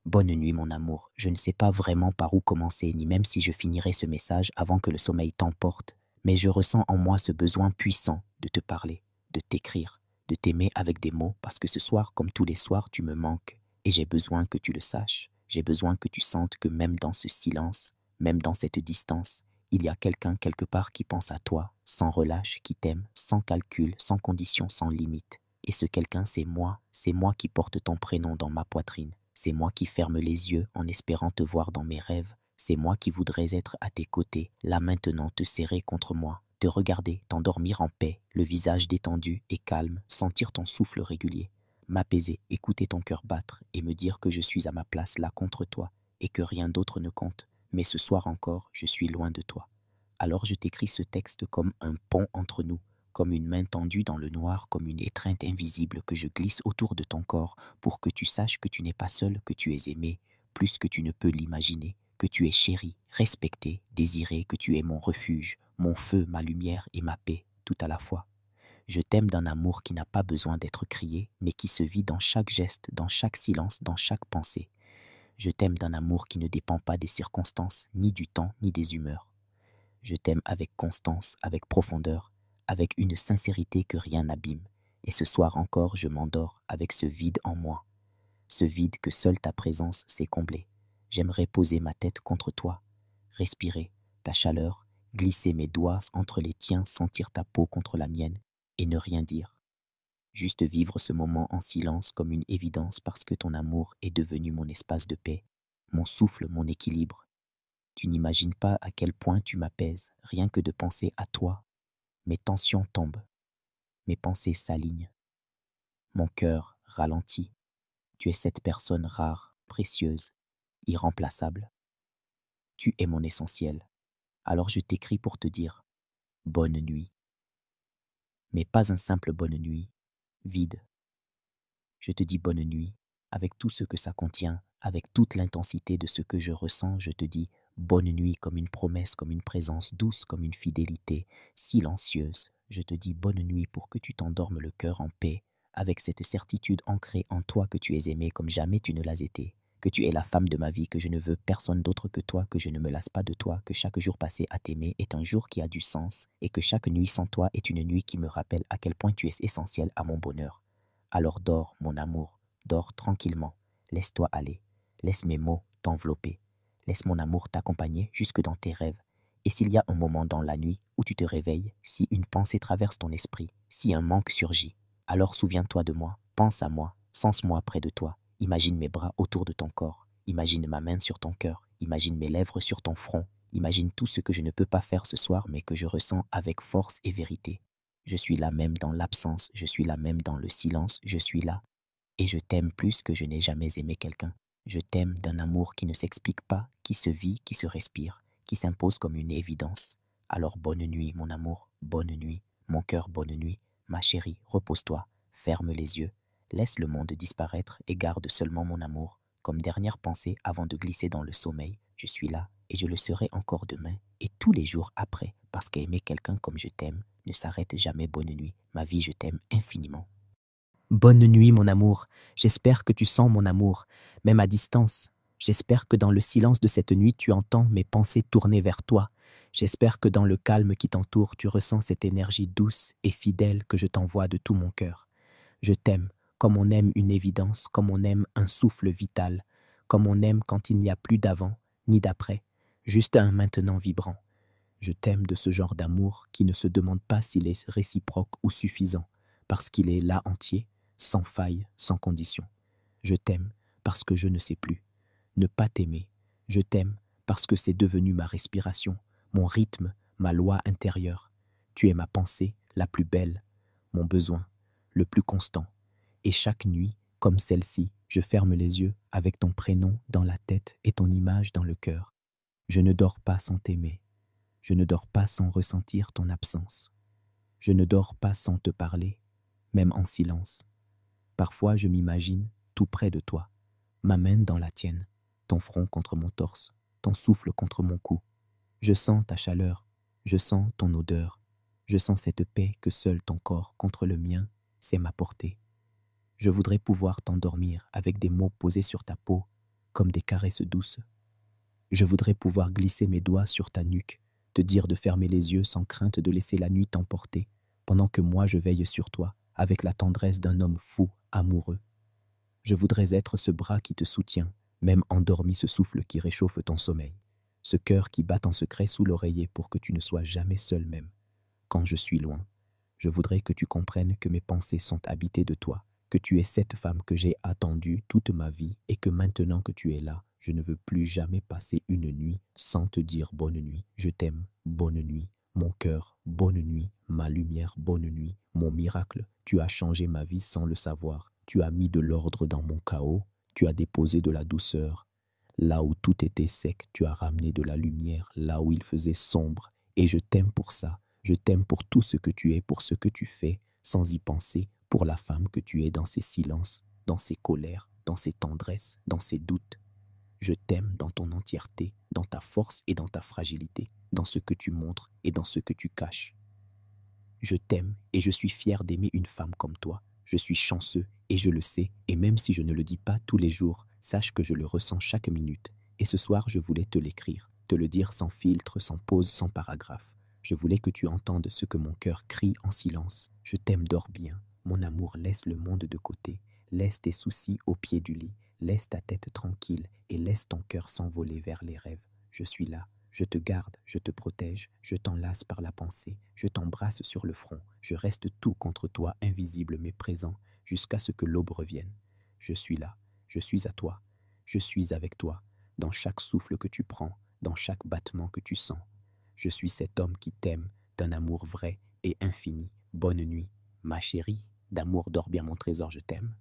Bonne nuit mon amour, je ne sais pas vraiment par où commencer, ni même si je finirai ce message avant que le sommeil t'emporte, mais je ressens en moi ce besoin puissant de te parler, de t'écrire, de t'aimer avec des mots, parce que ce soir, comme tous les soirs, tu me manques, et j'ai besoin que tu le saches, j'ai besoin que tu sentes que même dans ce silence, même dans cette distance, il y a quelqu'un quelque part qui pense à toi, sans relâche, qui t'aime, sans calcul, sans condition, sans limite. Et ce quelqu'un, c'est moi qui porte ton prénom dans ma poitrine. C'est moi qui ferme les yeux en espérant te voir dans mes rêves. C'est moi qui voudrais être à tes côtés, là maintenant te serrer contre moi, te regarder, t'endormir en paix, le visage détendu et calme, sentir ton souffle régulier, m'apaiser, écouter ton cœur battre et me dire que je suis à ma place là contre toi et que rien d'autre ne compte. Mais ce soir encore, je suis loin de toi. Alors je t'écris ce texte comme un pont entre nous, comme une main tendue dans le noir, comme une étreinte invisible que je glisse autour de ton corps pour que tu saches que tu n'es pas seul, que tu es aimé, plus que tu ne peux l'imaginer, que tu es chéri, respecté, désiré, que tu es mon refuge, mon feu, ma lumière et ma paix, tout à la fois. Je t'aime d'un amour qui n'a pas besoin d'être crié, mais qui se vit dans chaque geste, dans chaque silence, dans chaque pensée. Je t'aime d'un amour qui ne dépend pas des circonstances, ni du temps, ni des humeurs. Je t'aime avec constance, avec profondeur, avec une sincérité que rien n'abîme. Et ce soir encore, je m'endors avec ce vide en moi, ce vide que seule ta présence sait combler. J'aimerais poser ma tête contre toi, respirer ta chaleur, glisser mes doigts entre les tiens, sentir ta peau contre la mienne et ne rien dire. Juste vivre ce moment en silence comme une évidence parce que ton amour est devenu mon espace de paix, mon souffle, mon équilibre. Tu n'imagines pas à quel point tu m'apaises, rien que de penser à toi. Mes tensions tombent, mes pensées s'alignent, mon cœur ralentit. Tu es cette personne rare, précieuse, irremplaçable. Tu es mon essentiel. Alors je t'écris pour te dire bonne nuit. Mais pas un simple bonne nuit, vide. Je te dis bonne nuit, avec tout ce que ça contient, avec toute l'intensité de ce que je ressens, je te dis bonne nuit comme une promesse, comme une présence douce, comme une fidélité silencieuse. Je te dis bonne nuit pour que tu t'endormes le cœur en paix, avec cette certitude ancrée en toi que tu es aimé comme jamais tu ne l'as été, que tu es la femme de ma vie, que je ne veux personne d'autre que toi, que je ne me lasse pas de toi, que chaque jour passé à t'aimer est un jour qui a du sens, et que chaque nuit sans toi est une nuit qui me rappelle à quel point tu es essentiel à mon bonheur. Alors dors, mon amour, dors tranquillement, laisse-toi aller, laisse mes mots t'envelopper, laisse mon amour t'accompagner jusque dans tes rêves. Et s'il y a un moment dans la nuit où tu te réveilles, si une pensée traverse ton esprit, si un manque surgit, alors souviens-toi de moi, pense à moi, sens-moi près de toi, imagine mes bras autour de ton corps, imagine ma main sur ton cœur, imagine mes lèvres sur ton front, imagine tout ce que je ne peux pas faire ce soir mais que je ressens avec force et vérité. Je suis là même dans l'absence, je suis là même dans le silence, je suis là. Et je t'aime plus que je n'ai jamais aimé quelqu'un. Je t'aime d'un amour qui ne s'explique pas, qui se vit, qui se respire, qui s'impose comme une évidence. Alors bonne nuit, mon amour, bonne nuit, mon cœur, bonne nuit. Ma chérie, repose-toi, ferme les yeux, laisse le monde disparaître et garde seulement mon amour. Comme dernière pensée avant de glisser dans le sommeil, je suis là et je le serai encore demain et tous les jours après, parce qu'aimer quelqu'un comme je t'aime ne s'arrête jamais. Bonne nuit, ma vie, je t'aime infiniment. Bonne nuit, mon amour. J'espère que tu sens mon amour, même à distance. J'espère que dans le silence de cette nuit, tu entends mes pensées tourner vers toi. J'espère que dans le calme qui t'entoure, tu ressens cette énergie douce et fidèle que je t'envoie de tout mon cœur. Je t'aime, comme on aime une évidence, comme on aime un souffle vital, comme on aime quand il n'y a plus d'avant ni d'après, juste un maintenant vibrant. Je t'aime de ce genre d'amour qui ne se demande pas s'il est réciproque ou suffisant, parce qu'il est là entier, sans faille, sans condition. Je t'aime parce que je ne sais plus ne pas t'aimer. Je t'aime parce que c'est devenu ma respiration, mon rythme, ma loi intérieure. Tu es ma pensée la plus belle, mon besoin le plus constant. Et chaque nuit, comme celle-ci, je ferme les yeux avec ton prénom dans la tête et ton image dans le cœur. Je ne dors pas sans t'aimer. Je ne dors pas sans ressentir ton absence. Je ne dors pas sans te parler, même en silence. Parfois je m'imagine tout près de toi, ma main dans la tienne, ton front contre mon torse, ton souffle contre mon cou. Je sens ta chaleur, je sens ton odeur, je sens cette paix que seul ton corps contre le mien sait m'apporter. Je voudrais pouvoir t'endormir avec des mots posés sur ta peau, comme des caresses douces. Je voudrais pouvoir glisser mes doigts sur ta nuque, te dire de fermer les yeux sans crainte de laisser la nuit t'emporter, pendant que moi je veille sur toi, avec la tendresse d'un homme fou, amoureux. Je voudrais être ce bras qui te soutient, même endormi, ce souffle qui réchauffe ton sommeil, ce cœur qui bat en secret sous l'oreiller pour que tu ne sois jamais seul même. Quand je suis loin, je voudrais que tu comprennes que mes pensées sont habitées de toi, que tu es cette femme que j'ai attendue toute ma vie et que maintenant que tu es là, je ne veux plus jamais passer une nuit sans te dire bonne nuit. Je t'aime, bonne nuit. Mon cœur, bonne nuit. Ma lumière, bonne nuit. Mon miracle, tu as changé ma vie sans le savoir. Tu as mis de l'ordre dans mon chaos. Tu as déposé de la douceur. Là où tout était sec, tu as ramené de la lumière, là où il faisait sombre. Et je t'aime pour ça. Je t'aime pour tout ce que tu es, pour ce que tu fais, sans y penser, pour la femme que tu es dans ses silences, dans ses colères, dans ses tendresses, dans ses doutes. Je t'aime dans ton entièreté, dans ta force et dans ta fragilité, dans ce que tu montres et dans ce que tu caches. Je t'aime et je suis fier d'aimer une femme comme toi. Je suis chanceux et je le sais, et même si je ne le dis pas tous les jours, sache que je le ressens chaque minute. Et ce soir, je voulais te l'écrire, te le dire sans filtre, sans pause, sans paragraphe. Je voulais que tu entendes ce que mon cœur crie en silence. Je t'aime, dors bien. Mon amour, laisse le monde de côté. Laisse tes soucis au pied du lit. Laisse ta tête tranquille et laisse ton cœur s'envoler vers les rêves. Je suis là. Je te garde, je te protège, je t'enlace par la pensée, je t'embrasse sur le front, je reste tout contre toi, invisible mais présent, jusqu'à ce que l'aube revienne. Je suis là, je suis à toi, je suis avec toi, dans chaque souffle que tu prends, dans chaque battement que tu sens. Je suis cet homme qui t'aime, d'un amour vrai et infini. Bonne nuit, ma chérie, d'amour dors bien mon trésor, je t'aime.